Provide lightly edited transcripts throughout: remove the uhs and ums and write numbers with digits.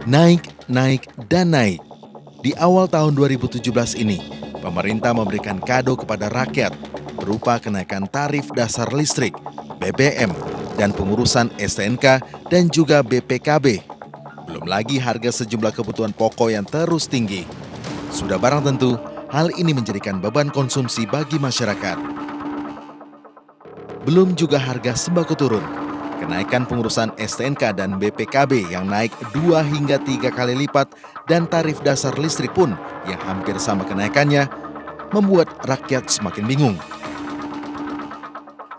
Naik, naik, dan naik. Di awal tahun 2017 ini, pemerintah memberikan kado kepada rakyat berupa kenaikan tarif dasar listrik, BBM, dan pengurusan STNK dan juga BPKB. Belum lagi harga sejumlah kebutuhan pokok yang terus tinggi. Sudah barang tentu, hal ini menjadikan beban konsumsi bagi masyarakat. Belum juga harga sembako turun. Kenaikan pengurusan STNK dan BPKB yang naik 2 hingga 3 kali lipat dan tarif dasar listrik pun yang hampir sama kenaikannya membuat rakyat semakin bingung.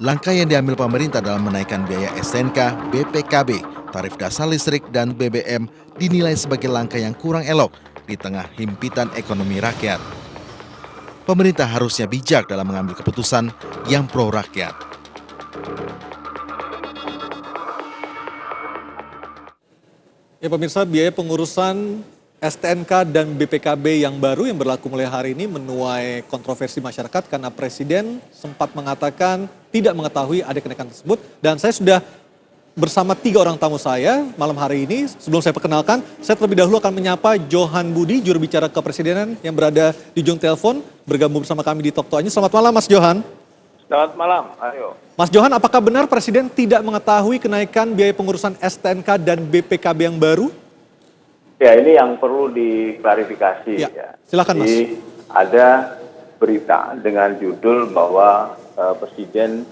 Langkah yang diambil pemerintah dalam menaikkan biaya STNK, BPKB, tarif dasar listrik, dan BBM dinilai sebagai langkah yang kurang elok di tengah himpitan ekonomi rakyat. Pemerintah harusnya bijak dalam mengambil keputusan yang pro rakyat. Ya pemirsa, biaya pengurusan STNK dan BPKB yang baru yang berlaku mulai hari ini menuai kontroversi masyarakat karena Presiden sempat mengatakan tidak mengetahui ada kenaikan tersebut. Dan saya sudah bersama 3 orang tamu saya malam hari ini. Sebelum saya perkenalkan, saya terlebih dahulu akan menyapa Johan Budi, juru bicara kepresidenan yang berada di ujung telepon, bergabung bersama kami di Talk To Anya. Selamat malam Mas Johan. Selamat malam, ayo. Mas Johan, apakah benar Presiden tidak mengetahui kenaikan biaya pengurusan STNK dan BPKB yang baru? Ya, ini yang perlu diklarifikasi. Ya. Silakan Mas. Jadi ada berita dengan judul bahwa Presiden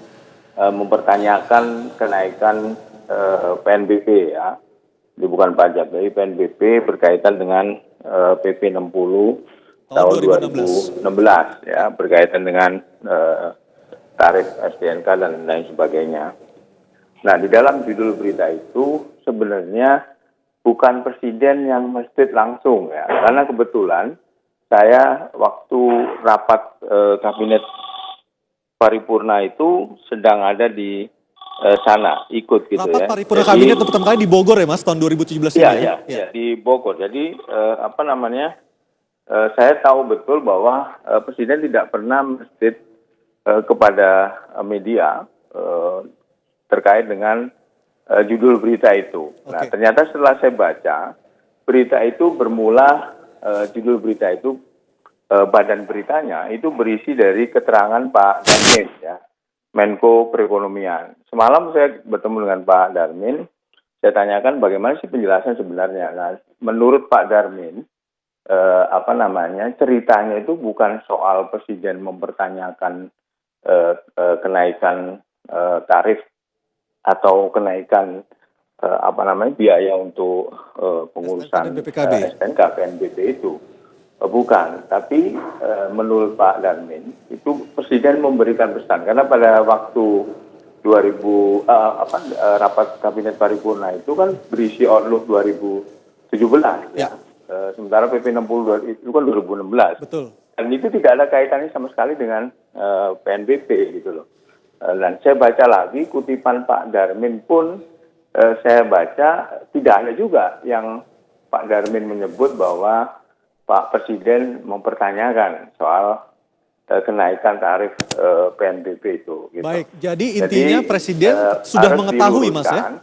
mempertanyakan kenaikan PNBP ya. Ini bukan pajak, jadi PNBP berkaitan dengan PP 60 tahun 2016 ya, berkaitan dengan tarif STNK dan lain sebagainya. Nah, di dalam judul berita itu sebenarnya bukan Presiden yang menstate langsung ya, karena kebetulan saya waktu rapat kabinet paripurna itu sedang ada di sana, ikut gitu rapat ya. Paripurna kabinet pertama kali di Bogor ya Mas, tahun 2017 ini ya? Iya, di Bogor. Jadi saya tahu betul bahwa Presiden tidak pernah menstate kepada media terkait dengan judul berita itu. Okay. Nah, ternyata setelah saya baca, berita itu bermula, judul berita itu, badan beritanya itu berisi dari keterangan Pak Darmin, ya, Menko Perekonomian. Semalam saya bertemu dengan Pak Darmin, saya tanyakan bagaimana sih penjelasan sebenarnya. Nah, menurut Pak Darmin, ceritanya itu bukan soal Presiden mempertanyakan kenaikan tarif atau kenaikan biaya untuk pengurusan STNK PNBP itu, bukan. Tapi menurut Pak Darmin itu Presiden memberikan pesan karena pada waktu rapat kabinet paripurna itu kan berisi outlook 2017 ya. Sementara PP 60 itu kan 2016. Betul. Dan itu tidak ada kaitannya sama sekali dengan PNBP gitu loh. Dan saya baca lagi kutipan Pak Darmin pun saya baca tidak ada juga yang Pak Darmin menyebut bahwa Pak Presiden mempertanyakan soal kenaikan tarif PNBP itu. Gitu. Baik, jadi intinya Presiden sudah mengetahui Mas ya?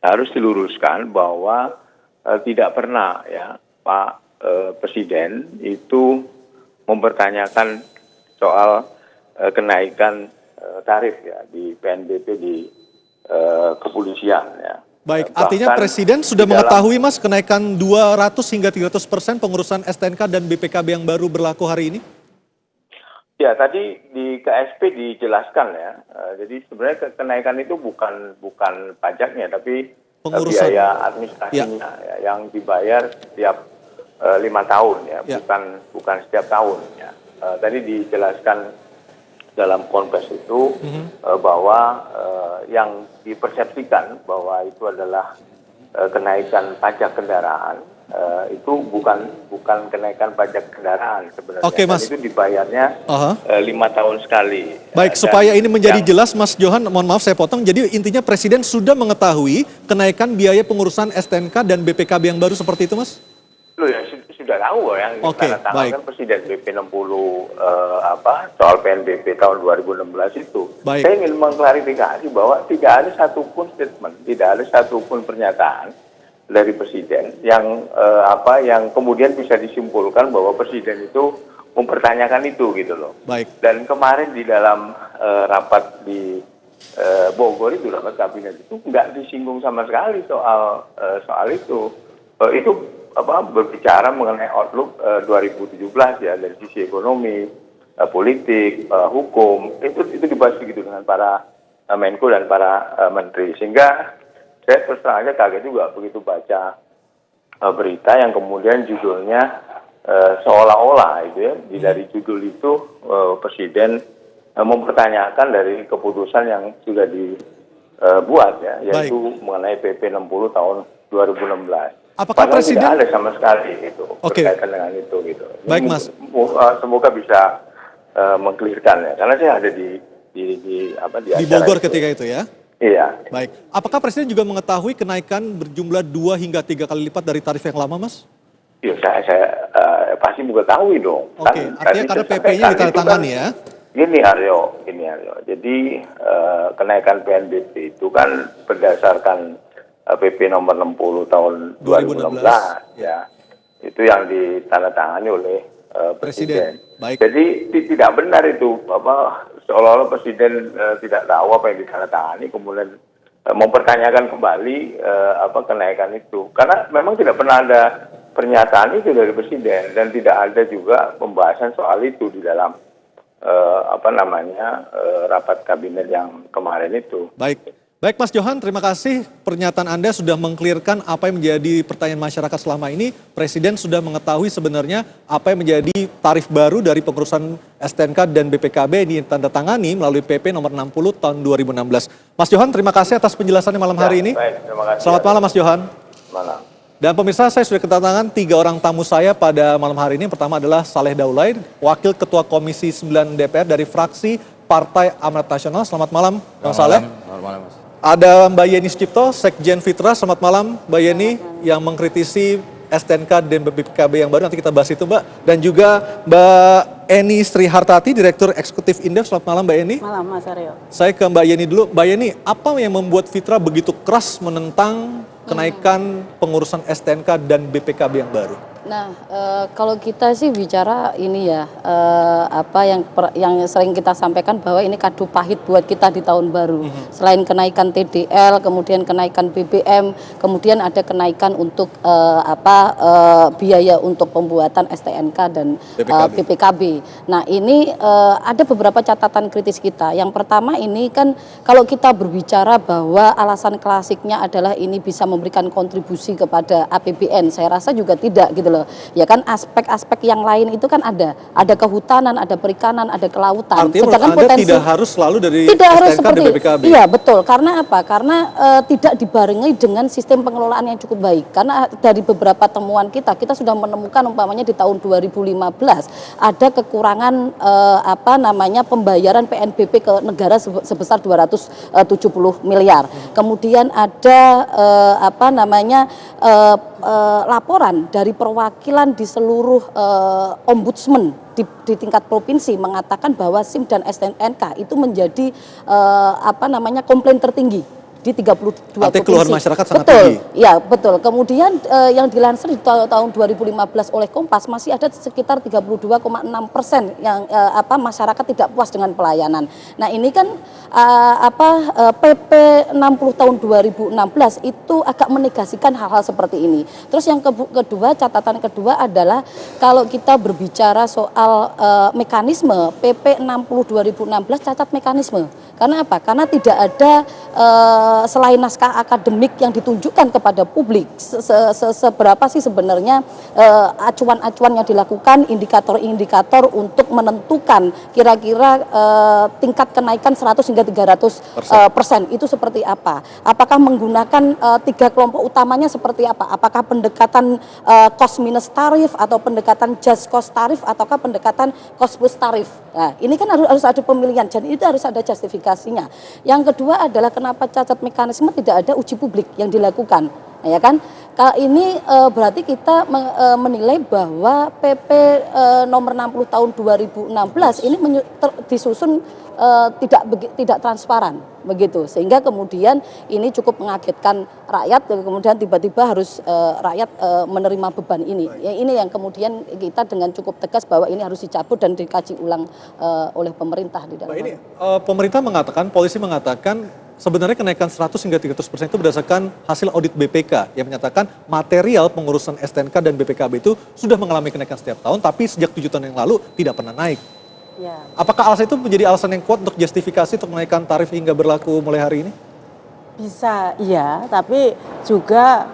Harus diluruskan bahwa tidak pernah ya Pak Presiden itu mempertanyakan soal kenaikan tarif ya di PNBP di kepolisian ya. Baik, artinya Presiden sudah mengetahui Mas kenaikan 200 hingga 300% pengurusan STNK dan BPKB yang baru berlaku hari ini? Ya, tadi di KSP dijelaskan ya. Jadi sebenarnya kenaikan itu bukan pajaknya tapi pengurusan, biaya administrasinya ya, yang dibayar setiap 5 tahun ya, bukan setiap tahun ya. Tadi dijelaskan dalam konvers itu bahwa yang dipersepsikan bahwa itu adalah kenaikan pajak kendaraan, itu bukan kenaikan pajak kendaraan sebenarnya. Oke, Mas. Dan itu dibayarnya 5 tahun sekali. Baik, supaya ini menjadi jelas Mas Johan, mohon maaf saya potong. Jadi intinya Presiden sudah mengetahui kenaikan biaya pengurusan STNK dan BPKB yang baru seperti itu Mas? Loh ya sudah tahu yang baik. Kan Presiden BP 60 soal PNBP tahun 2016 itu. Baik. Saya ingin mengklarifikasi bahwa tidak ada satupun statement, tidak ada satupun pernyataan dari presiden yang yang kemudian bisa disimpulkan bahwa presiden itu mempertanyakan itu gitu loh. Baik. Dan kemarin di dalam rapat di Bogor itu, rapat kabinet itu nggak disinggung sama sekali soal itu. Itu berbicara mengenai outlook 2017 ya, dari sisi ekonomi, politik, hukum, itu dibahas begitu dengan para Menko dan para menteri, sehingga saya terus terang aja kaget juga begitu baca berita yang kemudian judulnya seolah-olah itu ya, dari judul itu presiden mempertanyakan dari keputusan yang sudah dibuat ya, yaitu mengenai PP 60 tahun 2016. Apakah Padahal presiden tidak ada sama sekali itu berkaitan dengan itu gitu. Baik, Mas. Semoga bisa mengklirkan ya, karena saya ada di acara Bogor itu. ketika itu ya? Iya. Baik. Apakah presiden juga mengetahui kenaikan berjumlah 2 hingga 3 kali lipat dari tarif yang lama, Mas? Ya saya pasti juga tahu dong. Oke, artinya karena PP-nya ditandatangani ya? Gini Aryo. Jadi kenaikan PNBP itu kan berdasarkan PP nomor 60 tahun 2016 ya. Itu yang ditandatangani oleh presiden. Baik. Jadi tidak benar itu seolah-olah presiden tidak tahu apa yang ditandatangani, kemudian mempertanyakan kembali kenaikan itu. Karena memang tidak pernah ada pernyataan itu dari presiden, dan tidak ada juga pembahasan soal itu di dalam rapat kabinet yang kemarin itu. Baik Mas Johan, terima kasih pernyataan Anda sudah mengklirkan apa yang menjadi pertanyaan masyarakat selama ini. Presiden sudah mengetahui sebenarnya apa yang menjadi tarif baru dari pengurusan STNK dan BPKB yang ditandatangani melalui PP nomor 60 tahun 2016. Mas Johan, terima kasih atas penjelasannya malam hari ini. Baik, terima kasih. Selamat malam Mas Johan. Malam. Dan pemirsa, saya sudah kedatangan 3 orang tamu saya pada malam hari ini. Pertama adalah Saleh Daulay, Wakil Ketua Komisi 9 DPR dari fraksi Partai Amanat Nasional. Selamat malam, Bang Saleh. Selamat malam, Mas. Ada Mbak Yeni Sucipto, Sekjen Fitra. Selamat malam, Mbak Yeni, yang mengkritisi STNK dan BPKB yang baru. Nanti kita bahas itu, Mbak. Dan juga Mbak Eni Sri Hartati, Direktur Eksekutif Indef. Selamat malam, Mbak Eni. Malam, Mas Aryo. Saya ke Mbak Yeni dulu. Mbak Yeni, apa yang membuat Fitra begitu keras menentang kenaikan pengurusan STNK dan BPKB yang baru? Nah, kalau kita sih bicara ini ya, yang sering kita sampaikan bahwa ini kado pahit buat kita di tahun baru. Selain kenaikan TDL, kemudian kenaikan BBM, kemudian ada kenaikan untuk biaya untuk pembuatan STNK dan BPKB. Nah, ini ada beberapa catatan kritis kita. Yang pertama ini kan kalau kita berbicara bahwa alasan klasiknya adalah ini bisa memberikan kontribusi kepada APBN, saya rasa juga tidak gitu loh. Ya kan aspek-aspek yang lain itu kan ada kehutanan, ada perikanan, ada kelautan. Artinya sedangkan menurut Anda tidak harus selalu dari STNK dan BPKB? Iya betul, karena apa? Karena tidak dibarengi dengan sistem pengelolaan yang cukup baik. Karena dari beberapa temuan kita sudah menemukan umpamanya di tahun 2015 ada kekurangan pembayaran PNBP ke negara sebesar 270 miliar. Kemudian ada laporan dari perwakilan di seluruh ombudsman di tingkat provinsi mengatakan bahwa SIM dan STNK itu menjadi komplain tertinggi di 32 provinsi. Keluhan masyarakat sangat tinggi. Betul, ya betul. Kemudian yang dilansir di tahun 2015 oleh Kompas masih ada sekitar 32,6% yang masyarakat tidak puas dengan pelayanan. Nah ini kan PP 60 tahun 2016 itu agak menegasikan hal-hal seperti ini. Terus yang kedua, catatan kedua adalah kalau kita berbicara soal mekanisme PP 60 2016 cacat mekanisme. Karena apa? Karena tidak ada selain naskah akademik yang ditunjukkan kepada publik, seberapa sih sebenarnya acuan-acuan yang dilakukan, indikator-indikator untuk menentukan kira-kira tingkat kenaikan 100 hingga 300% itu seperti apa? Apakah menggunakan 3 kelompok utamanya seperti apa? Apakah pendekatan cost minus tarif atau pendekatan just cost tarif ataukah pendekatan cost plus tarif? Nah, ini kan harus ada pemilihan dan itu harus ada justifikasinya. Yang kedua adalah kenapa cacat mekanisme tidak ada uji publik yang dilakukan, ya kan? Ini berarti kita menilai bahwa PP nomor 60 tahun 2016 ini disusun tidak transparan begitu, sehingga kemudian ini cukup mengagetkan rakyat, kemudian tiba-tiba harus rakyat menerima beban ini. Ya, ini yang kemudian kita dengan cukup tegas bahwa ini harus dicabut dan dikaji ulang oleh pemerintah di dalam. Ini pemerintah mengatakan, polisi mengatakan sebenarnya kenaikan 100 hingga 300% itu berdasarkan hasil audit BPK yang menyatakan material pengurusan STNK dan BPKB itu sudah mengalami kenaikan setiap tahun, tapi sejak 7 tahun yang lalu tidak pernah naik. Ya. Apakah alasan itu menjadi alasan yang kuat untuk justifikasi untuk menaikkan tarif hingga berlaku mulai hari ini? Bisa, iya, tapi juga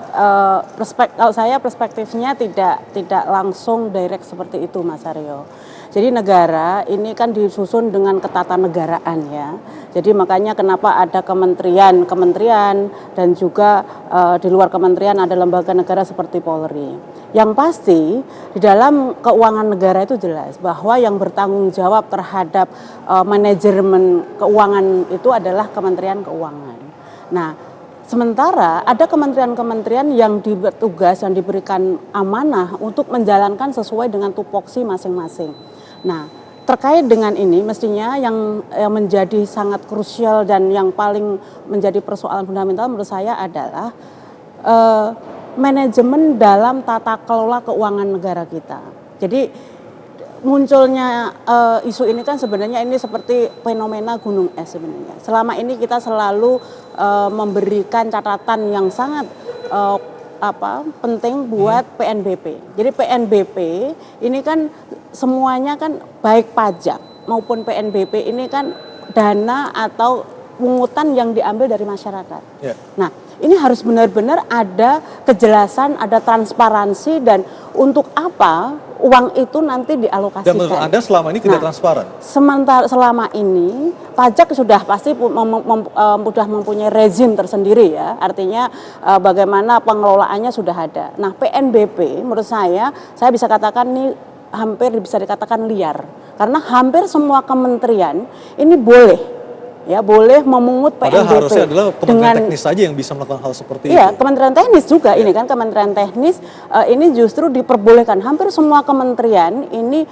kalau saya perspektifnya tidak langsung direct seperti itu, Mas Aryo. Jadi negara ini kan disusun dengan ketatanegaraan ya. Jadi makanya kenapa ada kementerian dan juga di luar kementerian ada lembaga negara seperti Polri. Yang pasti di dalam keuangan negara itu jelas bahwa yang bertanggung jawab terhadap manajemen keuangan itu adalah Kementerian Keuangan. Nah, sementara ada kementerian-kementerian yang bertugas dan diberikan amanah untuk menjalankan sesuai dengan tupoksi masing-masing. Nah, terkait dengan ini mestinya yang menjadi sangat krusial dan yang paling menjadi persoalan fundamental menurut saya adalah manajemen dalam tata kelola keuangan negara kita. Jadi munculnya isu ini kan sebenarnya ini seperti fenomena gunung es sebenarnya. Selama ini kita selalu memberikan catatan yang sangat penting buat PNBP. Jadi PNBP ini kan semuanya kan baik pajak maupun PNBP ini kan dana atau pungutan yang diambil dari masyarakat. Yeah. Nah, ini harus benar-benar ada kejelasan, ada transparansi dan untuk apa uang itu nanti dialokasikan. Dan menurut Anda selama ini tidak transparan? Sementara selama ini pajak sudah pasti sudah mempunyai rezim tersendiri ya. Artinya bagaimana pengelolaannya sudah ada. Nah, PNBP menurut saya bisa katakan ini hampir bisa dikatakan liar. Karena hampir semua kementerian ini boleh memungut PNBP. Padahal harusnya adalah kementerian teknis saja yang bisa melakukan hal seperti itu. Iya, kementerian teknis juga ini kan kementerian teknis ini justru diperbolehkan. Hampir semua kementerian ini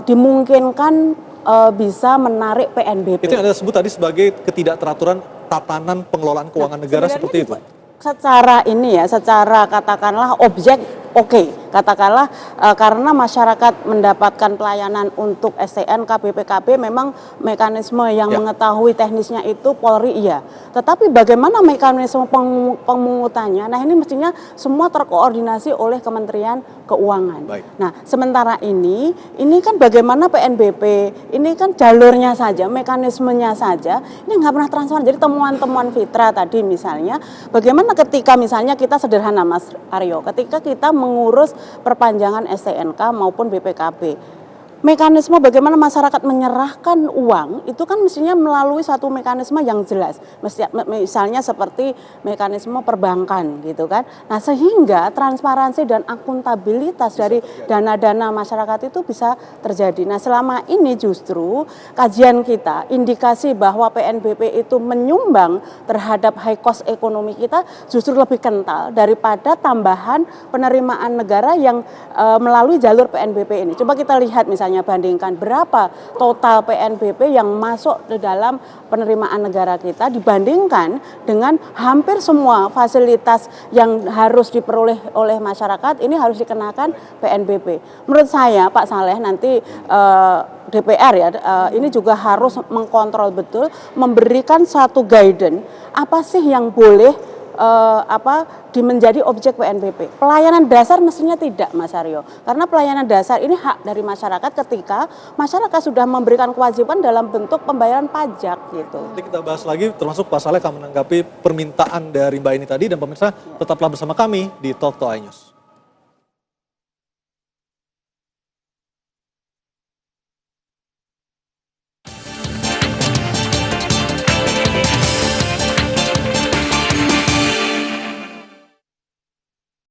dimungkinkan bisa menarik PNBP. Itu yang Anda sebut tadi sebagai ketidakteraturan tatanan pengelolaan keuangan negara seperti itu. Secara katakanlah objek katakanlah karena masyarakat mendapatkan pelayanan untuk STNK, BPKB memang mekanisme yang mengetahui teknisnya itu Polri iya. Tetapi bagaimana mekanisme pemungutannya? Nah, ini mestinya semua terkoordinasi oleh Kementerian Keuangan. Baik. Nah, sementara ini kan bagaimana PNBP, ini kan jalurnya saja, mekanismenya saja, ini nggak pernah transparan. Jadi temuan-temuan Fitra tadi misalnya, bagaimana ketika misalnya kita sederhana Mas Aryo, ketika kita mengurus perpanjangan STNK maupun BPKB. Mekanisme bagaimana masyarakat menyerahkan uang itu kan mestinya melalui satu mekanisme yang jelas. Misalnya seperti mekanisme perbankan gitu kan. Nah, sehingga transparansi dan akuntabilitas dari dana-dana masyarakat itu bisa terjadi. Nah, selama ini justru kajian kita indikasi bahwa PNBP itu menyumbang terhadap high cost ekonomi kita justru lebih kental daripada tambahan penerimaan negara yang melalui jalur PNBP ini. Coba kita lihat misalnya bandingkan berapa total PNBP yang masuk di dalam penerimaan negara kita dibandingkan dengan hampir semua fasilitas yang harus diperoleh oleh masyarakat ini harus dikenakan PNBP. Menurut saya Pak Saleh nanti DPR ini juga harus mengkontrol betul, memberikan satu guidance apa sih yang boleh menjadi objek PNBP. Pelayanan dasar mestinya tidak, Mas Aryo. Karena pelayanan dasar ini hak dari masyarakat ketika masyarakat sudah memberikan kewajiban dalam bentuk pembayaran pajak gitu. Nanti kita bahas lagi, termasuk Pak Saleh akan menanggapi permintaan dari Mbak ini tadi, dan pemirsa tetaplah bersama kami di Talk to iNews.